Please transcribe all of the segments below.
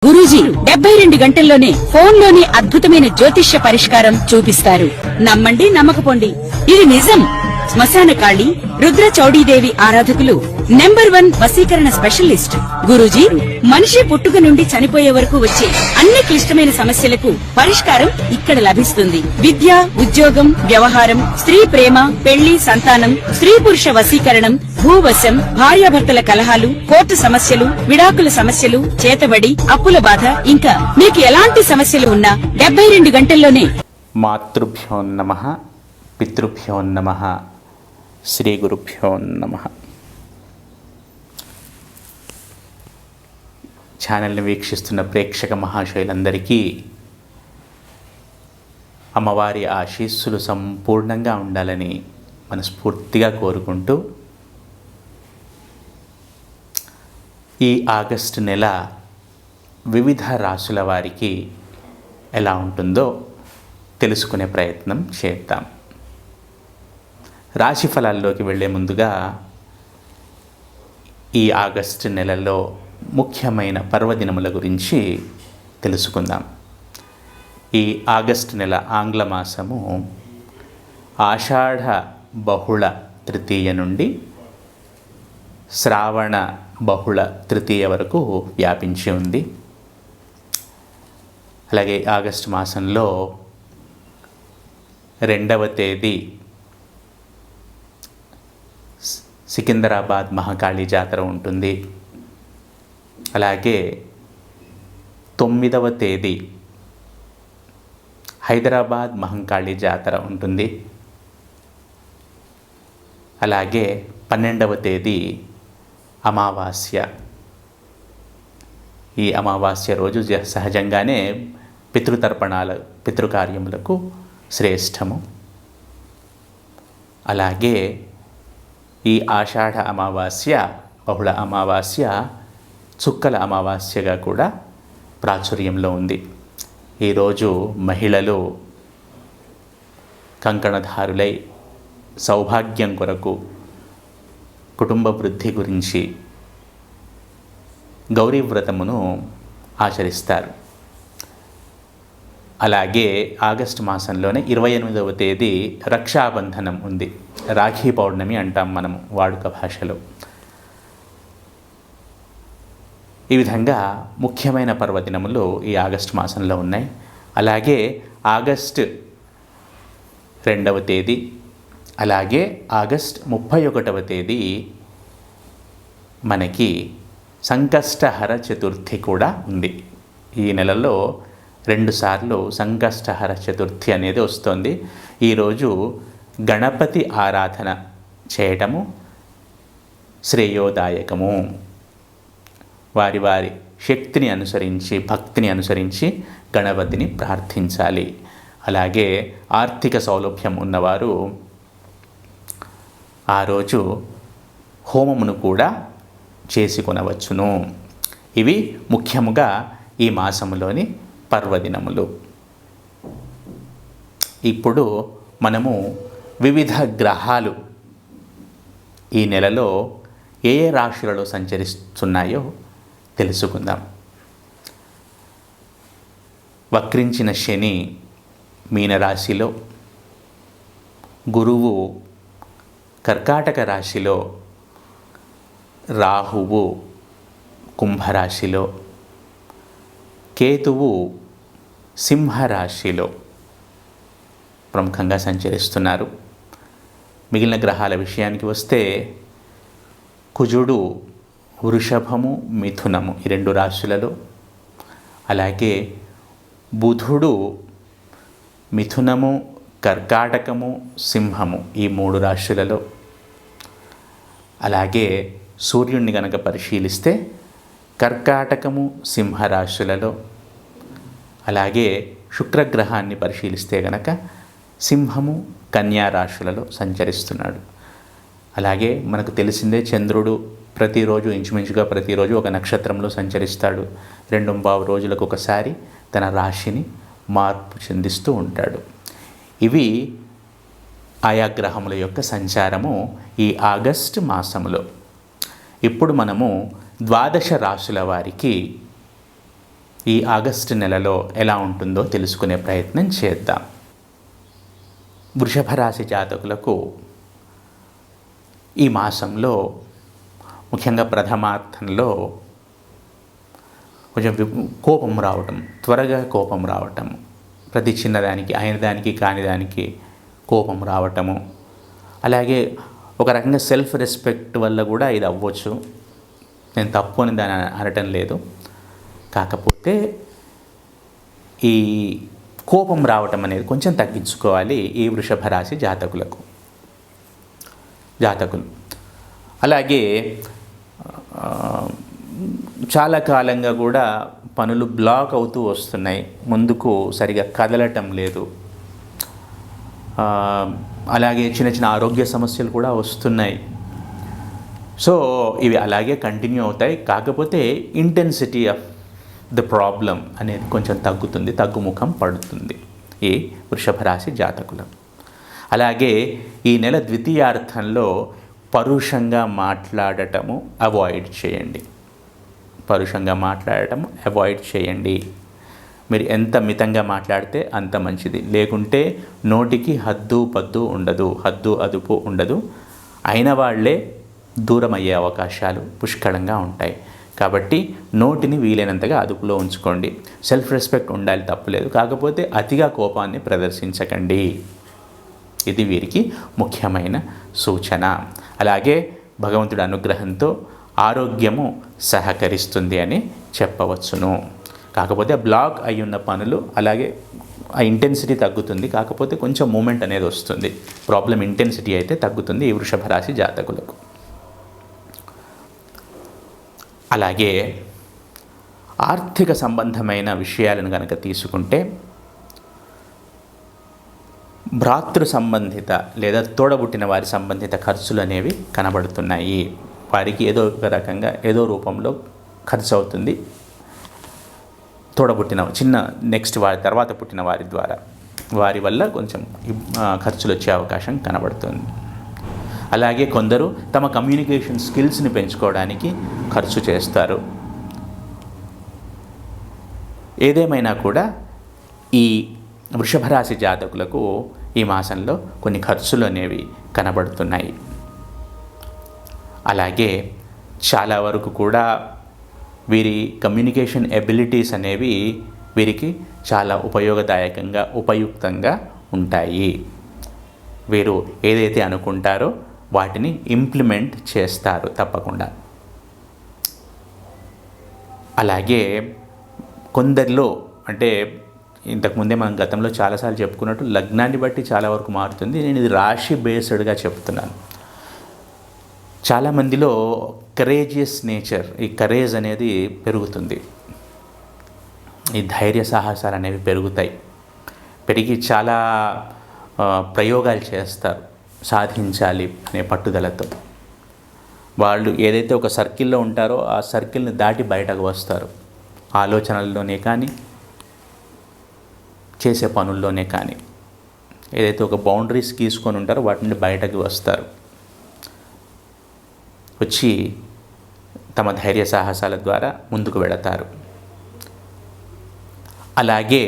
గురూజీ 72 గంటల్లోనే ఫోన్లోని అద్భుతమైన జ్యోతిష్య పరిష్కారం చూపిస్తారు. నమ్మండి, నమ్మకపోండి, ఇది నిజం. శ్మశాన కాళి రుద్ర చౌడీదేవి ఆరాధకులు నంబర్ 1 వశీకరణ స్పెషలిస్ట్ గురూజీ. మనిషి పుట్టుక నుండి చనిపోయే వరకు వచ్చే అన్ని క్లిష్టమైన సమస్యలకు పరిష్కారం ఇక్కడ లభిస్తుంది. విద్య, ఉద్యోగం, వ్యవహారం, స్త్రీ ప్రేమ, పెళ్లి, సంతానం, స్త్రీ పురుష వశీకరణం, భూవశం, భార్యాభర్తల కలహాలు, కోర్టు సమస్యలు, విడాకుల సమస్యలు, చేతబడి, అప్పుల బాధ, ఇంకా మీకు ఎలాంటి సమస్యలు ఉన్నా 72 గంటల్లోనే. మాతృభ్యో నమః, పితృభ్యో నమః, శ్రీ గురుభ్యో నమః. ఛానల్ని వీక్షిస్తున్న ప్రేక్షక మహాశయులందరికీ అమ్మవారి ఆశీస్సులు సంపూర్ణంగా ఉండాలని మనస్ఫూర్తిగా కోరుకుంటూ, ఈ ఆగస్టు నెల వివిధ రాశుల వారికి ఎలా ఉంటుందో తెలుసుకునే ప్రయత్నం చేద్దాం. రాశి ఫలాల్లోకి వెళ్ళే ముందుగా ఈ ఆగస్టు నెలలో ముఖ్యమైన పర్వదినముల గురించి తెలుసుకుందాం. ఈ ఆగస్టు నెల ఆంగ్ల మాసము ఆషాఢ బహుళ తృతీయ నుండి శ్రావణ బహుళ తృతీయ వరకు వ్యాపించి ఉంది. అలాగే ఆగస్టు మాసంలో 2వ తేదీ సికింద్రాబాద్ మహాకాళి జాతర ఉంటుంది. అలాగే 9వ తేదీ హైదరాబాద్ మహంకాళి జాతర ఉంటుంది. అలాగే 12వ తేదీ అమావాస్య. ఈ అమావాస్య రోజు సహజంగానే పితృకార్యములకు శ్రేష్టము. అలాగే ఈ ఆషాఢ అమావాస్య, బహుళ అమావాస్య చుక్కల అమావాస్యగా కూడా ప్రాచుర్యంలో ఉంది. ఈరోజు మహిళలు కంకణధారులై సౌభాగ్యం కొరకు, కుటుంబ వృద్ధి గురించి గౌరీ వ్రతమును ఆచరిస్తారు. అలాగే ఆగస్టు మాసంలోనే 28వ తేదీ రక్షాబంధనం ఉంది. రాఖీ పౌర్ణమి అంటాం మనము వాడుక భాషలో. ఈ విధంగా ముఖ్యమైన పర్వదినములు ఈ ఆగస్టు మాసంలో ఉన్నాయి. అలాగే ఆగస్టు 2వ తేదీ, అలాగే ఆగస్టు 31వ తేదీ మనకి సంకష్టహర చతుర్థి కూడా ఉంది. ఈ నెలలో 2 సార్లు సంకష్టహర చతుర్థి అనేది వస్తుంది. ఈరోజు గణపతి ఆరాధన చేయటము శ్రేయోదాయకము. వారి వారి శక్తిని అనుసరించి, భక్తిని అనుసరించి గణపతిని ప్రార్థించాలి. అలాగే ఆర్థిక సౌలభ్యం ఉన్నవారు ఆ రోజు హోమమును కూడా చేసుకొనవచ్చును. ఇవి ముఖ్యముగా ఈ మాసములోని పర్వదినములు. ఇప్పుడు మనము వివిధ గ్రహాలు ఈ నెలలో ఏ ఏ రాశులలో సంచరిస్తున్నాయో తెలుసుకుందాం. వక్రించిన శని మీనరాశిలో, గురువు కర్కాటక రాశిలో, రాహువు కుంభరాశిలో, కేతువు సింహరాశిలో ప్రముఖంగా సంచరిస్తున్నారు. మిగిలిన గ్రహాల విషయానికి వస్తే కుజుడు వృషభము, మిథునము ఈ 2 రాశులలో, అలాగే బుధుడు మిథునము, కర్కాటకము, సింహము ఈ 3 రాశులలో, అలాగే సూర్యుడిని గనక పరిశీలిస్తే కర్కాటకము, సింహరాశులలో, అలాగే శుక్రగ్రహాన్ని పరిశీలిస్తే గనక సింహము, కన్యా రాశులలో సంచరిస్తున్నాడు. అలాగే మనకు తెలిసిందే చంద్రుడు ప్రతిరోజు ఇంచుమించుగా ప్రతిరోజు ఒక నక్షత్రంలో సంచరిస్తాడు. 2.25 రోజులకు ఒకసారి తన రాశిని మార్పు చెందిస్తూ ఉంటాడు. ఇవి ఆయా గ్రహముల యొక్క సంచారము ఈ ఆగస్టు మాసములో. ఇప్పుడు మనము 12 రాశుల వారికి ఈ ఆగస్టు నెలలో ఎలా ఉంటుందో తెలుసుకునే ప్రయత్నం చేద్దాం. వృషభ రాశి జాతకులకు ఈ మాసంలో ముఖ్యంగా ప్రథమార్థంలో కొంచెం కోపం రావటం, త్వరగా కోపం రావటం, ప్రతి చిన్నదానికి అయిన దానికి కాని దానికి కోపం రావటము, అలాగే ఒక రకంగా సెల్ఫ్ రెస్పెక్ట్ వల్ల కూడా ఇది అవ్వచ్చు. నేను తప్పు అని దాన్ని అనటం లేదు. కాకపోతే ఈ కోపం రావటం అనేది కొంచెం తగ్గించుకోవాలి ఈ వృషభ రాశి జాతకులు. అలాగే చాలా కాలంగా కూడా పనులు బ్లాక్ అవుతూ వస్తున్నాయి, ముందుకు సరిగా కదలటం లేదు. అలాగే చిన్న చిన్న ఆరోగ్య సమస్యలు కూడా వస్తున్నాయి. సో ఇవి అలాగే కంటిన్యూ అవుతాయి. కాకపోతే ఇంటెన్సిటీ ఆఫ్ ద ప్రాబ్లం అనేది కొంచెం తగ్గుతుంది, తగ్గుముఖం పడుతుంది ఈ వృషభ రాశి జాతకులు. అలాగే ఈ నెల ద్వితీయార్థంలో పరుషంగా మాట్లాడటము అవాయిడ్ చేయండి. మీరు ఎంత మితంగా మాట్లాడితే అంత మంచిది. లేకుంటే నోటికి హద్దు అదుపు ఉండదు. అయిన వాళ్ళే దూరం అయ్యే అవకాశాలు పుష్కలంగా ఉంటాయి. కాబట్టి నోటిని వీలైనంతగా అదుపులో ఉంచుకోండి. సెల్ఫ్ రెస్పెక్ట్ ఉండాలి, తప్పులేదు. కాకపోతే అతిగా కోపాన్ని ప్రదర్శించకండి. ఇది వీరికి ముఖ్యమైన సూచన. అలాగే భగవంతుడి అనుగ్రహంతో ఆరోగ్యము సహకరిస్తుంది అని చెప్పవచ్చును. కాకపోతే బ్లాక్ అయి ఉన్న పనులు అలాగే ఆ ఇంటెన్సిటీ తగ్గుతుంది. కాకపోతే కొంచెం మూమెంట్ అనేది వస్తుంది. ప్రాబ్లం ఇంటెన్సిటీ అయితే తగ్గుతుంది ఈ వృషభ రాశి జాతకులకు. అలాగే ఆర్థిక సంబంధమైన విషయాలను కనుక తీసుకుంటే భ్రాతృ సంబంధిత లేదా తోడబుట్టిన వారి సంబంధిత ఖర్చులు అనేవి కనబడుతున్నాయి. వారికి ఏదో ఒక రకంగా ఏదో రూపంలో ఖర్చు అవుతుంది. తోడబుట్టిన నెక్స్ట్ వారి తర్వాత పుట్టిన వారి ద్వారా వారి వల్ల కొంచెం ఖర్చులు వచ్చే అవకాశం కనబడుతుంది. అలాగే కొందరు తమ కమ్యూనికేషన్ స్కిల్స్ని పెంచుకోవడానికి ఖర్చు చేస్తారు. ఏదేమైనా కూడా ఈ వృషభ రాశి జాతకులకు ఈ మాసంలో కొన్ని ఖర్చులు అనేవి కనబడుతున్నాయి. అలాగే చాలా వరకు కూడా వీరి కమ్యూనికేషన్ ఎబిలిటీస్ అనేవి వీరికి చాలా ఉపయుక్తంగా ఉంటాయి. వీరు ఏదైతే అనుకుంటారో వాటిని ఇంప్లిమెంట్ చేస్తారు తప్పకుండా. అలాగే కొందరిలో అంటే ఇంతకుముందే మనం గతంలో చాలాసార్లు చెప్పుకున్నట్టు లగ్నాన్ని బట్టి చాలా వరకు మారుతుంది. నేను ఇది రాశి బేస్డ్గా చెప్తున్నాను. చాలామందిలో కరేజియస్ నేచర్, ఈ కరేజ్ అనేది పెరుగుతుంది. ఈ ధైర్య సాహసాలు అనేవి పెరిగి చాలా ప్రయోగాలు చేస్తారు సాధించాలి అనే పట్టుదలతో. వాళ్ళు ఏదైతే ఒక సర్కిల్లో ఉంటారో ఆ సర్కిల్ని దాటి బయటకు వస్తారు. ఆలోచనల్లోనే కానీ చేసే పనుల్లోనే కానీ ఏదైతే ఒక బౌండరీస్ గీసుకొని ఉంటారో వాటి నుండి బయటకు వస్తారు. వచ్చి తమ ధైర్య సాహసాల ద్వారా ముందుకు వెళతారు. అలాగే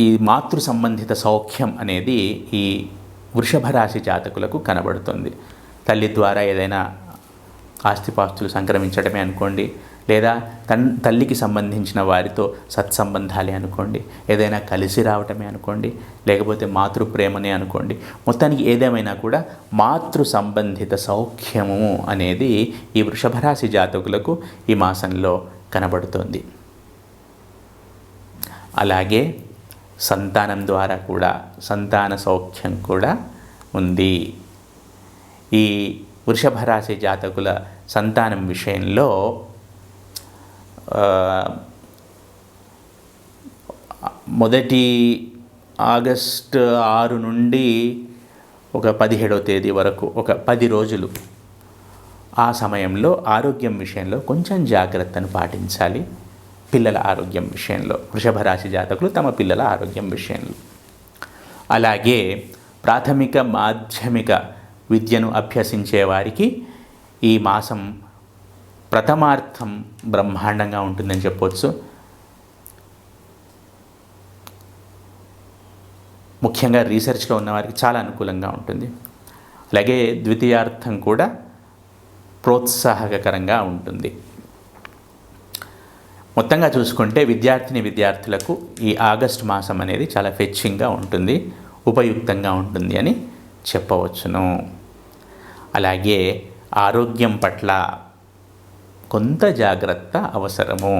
ఈ మాతృ సంబంధిత సౌఖ్యం అనేది ఈ వృషభ రాశి జాతకులకు కనబడుతుంది. తల్లి ద్వారా ఏదైనా ఆస్తిపాస్తులు సంక్రమించడమే అనుకోండి, లేదా తల్లికి సంబంధించిన వారితో సత్సంబంధాలే అనుకోండి, ఏదైనా కలిసి రావటమే అనుకోండి, లేకపోతే మాతృ ప్రేమనే అనుకోండి. మొత్తానికి ఏదేమైనా కూడా మాతృ సంబంధిత సౌఖ్యము అనేది ఈ వృషభ రాశి జాతకులకు ఈ మాసంలో కనబడుతోంది. అలాగే సంతానం ద్వారా కూడా సంతాన సౌఖ్యం కూడా ఉంది. ఈ వృషభ రాశి జాతకుల సంతానం విషయంలో మొదటి ఆగస్టు 6 నుండి ఒక 17వ తేదీ వరకు ఒక 10 రోజులు ఆ సమయంలో ఆరోగ్యం విషయంలో కొంచెం జాగ్రత్తను పాటించాలి. పిల్లల ఆరోగ్యం విషయంలో వృషభ రాశి జాతకులు తమ పిల్లల ఆరోగ్యం విషయంలో. అలాగే ప్రాథమిక మాధ్యమిక విద్యను అభ్యసించే వారికి ఈ మాసం ప్రథమార్థం బ్రహ్మాండంగా ఉంటుందని చెప్పవచ్చు. ముఖ్యంగా రీసెర్చ్లో ఉన్నవారికి చాలా అనుకూలంగా ఉంటుంది. అలాగే ద్వితీయార్థం కూడా ప్రోత్సాహకరంగా ఉంటుంది. మొత్తంగా చూసుకుంటే విద్యార్థులకు ఈ ఆగస్టు మాసం అనేది చాలా ఫెచ్చింగ్గా ఉంటుంది, ఉపయుక్తంగా ఉంటుంది అని చెప్పవచ్చును. అలాగే ఆరోగ్యం పట్ల కొంత జాగ్రత్త అవసరము.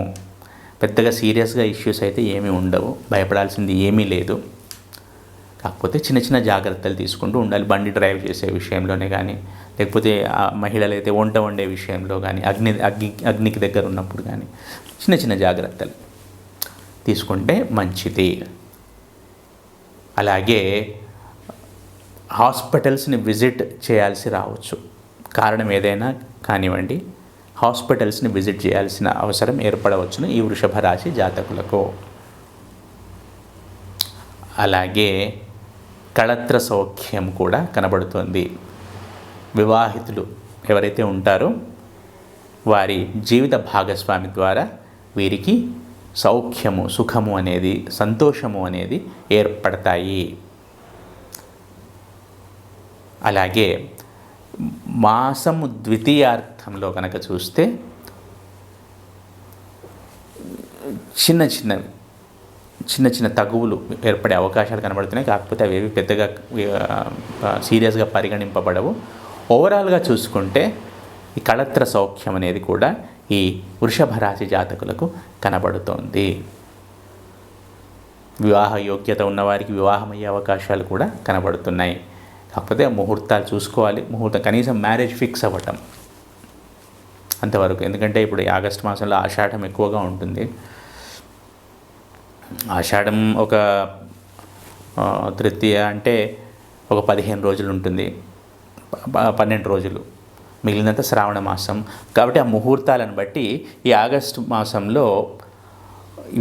పెద్దగా సీరియస్గా ఇష్యూస్ అయితే ఏమీ ఉండవు, భయపడాల్సింది ఏమీ లేదు. కాకపోతే చిన్న చిన్న జాగ్రత్తలు తీసుకుంటూ ఉండాలి. బండి డ్రైవ్ చేసే విషయంలోనే కానీ, లేకపోతే మహిళలు అయితే వంట వండే విషయంలో కానీ, అగ్నికి దగ్గర ఉన్నప్పుడు కానీ చిన్న చిన్న జాగ్రత్తలు తీసుకుంటే మంచిది. అలాగే హాస్పిటల్స్ని విజిట్ చేయాల్సి రావచ్చు. కారణం ఏదైనా కానివ్వండి, హాస్పిటల్స్ని విజిట్ చేయాల్సిన అవసరం ఏర్పడవచ్చును ఈ వృషభ రాశి జాతకులకు. అలాగే కళత్ర సౌఖ్యం కూడా కనబడుతుంది. వివాహితులు ఎవరైతే ఉంటారో వారి జీవిత భాగస్వామి ద్వారా వీరికి సౌఖ్యము, సుఖము అనేది, సంతోషము అనేది ఏర్పడతాయి. అలాగే మాసము ద్వితీయార్థంలో కనుక చూస్తే చిన్న చిన్న తగువులు ఏర్పడే అవకాశాలు కనబడుతున్నాయి. కాకపోతే అవి పెద్దగా సీరియస్గా పరిగణింపబడవు. ఓవరాల్గా చూసుకుంటే ఈ కళత్ర సౌఖ్యం అనేది కూడా ఈ వృషభ రాశి జాతకులకు కనబడుతోంది. వివాహ యోగ్యత ఉన్నవారికి వివాహమయ్యే అవకాశాలు కూడా కనబడుతున్నాయి. కాకపోతే ముహూర్తాలు చూసుకోవాలి. కనీసం మ్యారేజ్ ఫిక్స్ అవ్వటం అంతవరకు. ఎందుకంటే ఇప్పుడు ఈ ఆగస్టు మాసంలో ఆషాఢం ఎక్కువగా ఉంటుంది. ఆషాఢం ఒక తృతీయ అంటే ఒక 15 రోజులు ఉంటుంది, 12 రోజులు, మిగిలినంత శ్రావణ మాసం. కాబట్టి ఆ ముహూర్తాలను బట్టి ఈ ఆగస్టు మాసంలో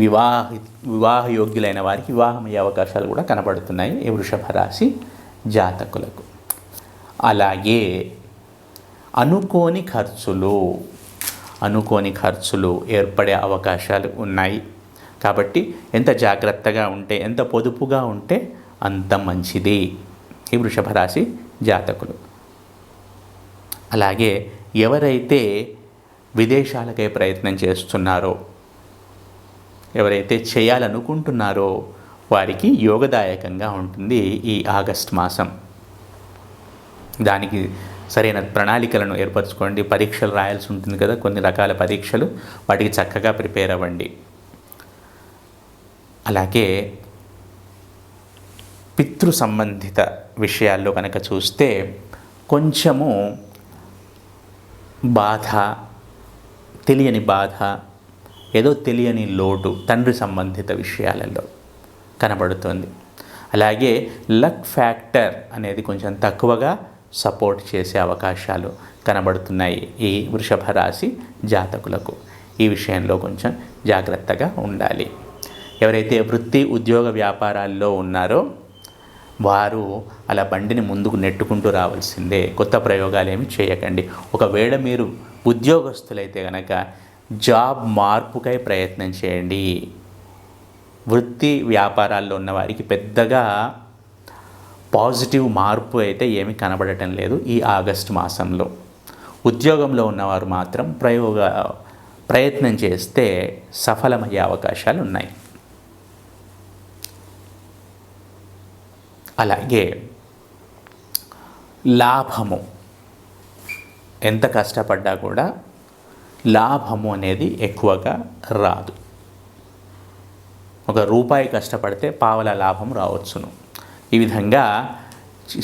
వివాహ యోగ్యులైన వారికి వివాహమయ్యే అవకాశాలు కూడా కనబడుతున్నాయి ఈ వృషభ రాశి జాతకులకు. అలాగే అనుకోని ఖర్చులు ఏర్పడే అవకాశాలు ఉన్నాయి. కాబట్టి ఎంత జాగ్రత్తగా ఉంటే, ఎంత పొదుపుగా ఉంటే అంత మంచిది ఈ వృషభ రాశి జాతకులు. అలాగే ఎవరైతే విదేశాలకై ప్రయత్నం చేస్తున్నారో, ఎవరైతే చేయాలనుకుంటున్నారో వారికి యోగదాయకంగా ఉంటుంది ఈ ఆగస్ట్ మాసం. దానికి సరైన ప్రణాళికలను ఏర్పరచుకోండి. పరీక్షలు రాయాల్సి ఉంటుంది కదా, కొన్ని రకాల పరీక్షలు, వాటికి చక్కగా ప్రిపేర్ అవ్వండి. అలాగే పితృ సంబంధిత విషయాల్లో కనుక చూస్తే కొంచెము తెలియని బాధ, ఏదో తెలియని లోటు తండ్రి సంబంధిత విషయాలలో కనబడుతుంది. అలాగే లక్ ఫ్యాక్టర్ అనేది కొంచెం తక్కువగా సపోర్ట్ చేసే అవకాశాలు కనబడుతున్నాయి ఈ వృషభ రాశి జాతకులకు. ఈ విషయంలో కొంచెం జాగ్రత్తగా ఉండాలి. ఎవరైతే వృత్తి ఉద్యోగ వ్యాపారాల్లో ఉన్నారో వారు అలా బండిని ముందుకు నెట్టుకుంటూ రావాల్సిందే. కొత్త ప్రయోగాలు ఏమి చేయకండి. ఒకవేళ మీరు ఉద్యోగస్తులైతే కనుక జాబ్ మార్పుకై ప్రయత్నం చేయండి. వృత్తి వ్యాపారాల్లో ఉన్న వారికి పెద్దగా పాజిటివ్ మార్పు అయితే ఏమీ కనబడటం లేదు ఈ ఆగస్టు మాసంలో. ఉద్యోగంలో ఉన్నవారు మాత్రం ప్రయత్నం చేస్తే సఫలమయ్యే అవకాశాలు ఉన్నాయి. అలాగే లాభము, ఎంత కష్టపడ్డా కూడా లాభము అనేది ఎక్కువగా రాదు. ₹1 కష్టపడితే పావల లాభం రావచ్చును. ఈ విధంగా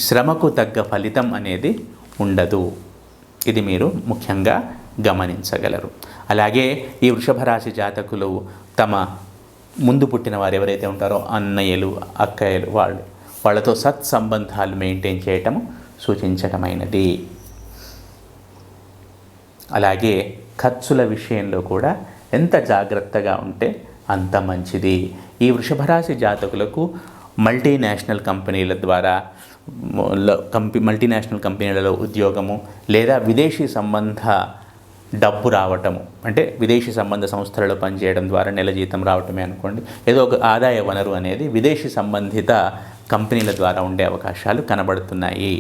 శ్రమకు తగ్గ ఫలితం అనేది ఉండదు. ఇది మీరు ముఖ్యంగా గమనించగలరు. అలాగే ఈ వృషభ రాశి జాతకులు తమ ముందు పుట్టిన వారు ఎవరైతే ఉంటారో అన్నయ్యలు, అక్కయ్యలు, వాళ్ళతో సత్సంబంధాలు మెయింటైన్ చేయటము సూచించటమైనది. అలాగే ఖర్చుల విషయంలో కూడా ఎంత జాగ్రత్తగా ఉంటే అంత మంచిది. ఈ వృషభ రాశి జాతకులకు మల్టీనేషనల్ కంపెనీల ద్వారా మల్టీనేషనల్ కంపెనీలలో ఉద్యోగము, లేదా విదేశీ సంబంధ డబ్బు రావటము, అంటే విదేశీ సంబంధ సంస్థలలో పనిచేయడం ద్వారా నెల జీతం రావటమే అనుకోండి, ఏదో ఒక ఆదాయ వనరు అనేది విదేశీ సంబంధిత కంపెనీల ద్వారా ఉండే అవకాశాలు కనబడుతున్నాయి.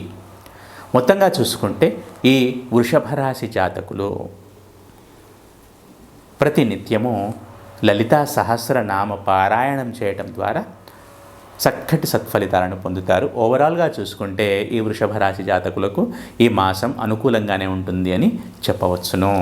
మొత్తంగా చూసుకుంటే ఈ వృషభ రాశి జాతకులు ప్రతినిత్యము లలితా సహస్రనామ పారాయణం చేయటం ద్వారా చక్కటి సత్ఫలితాలను పొందుతారు. ఓవరాల్గా చూసుకుంటే ఈ వృషభ రాశి జాతకులకు ఈ మాసం అనుకూలంగానే ఉంటుంది అని చెప్పవచ్చును.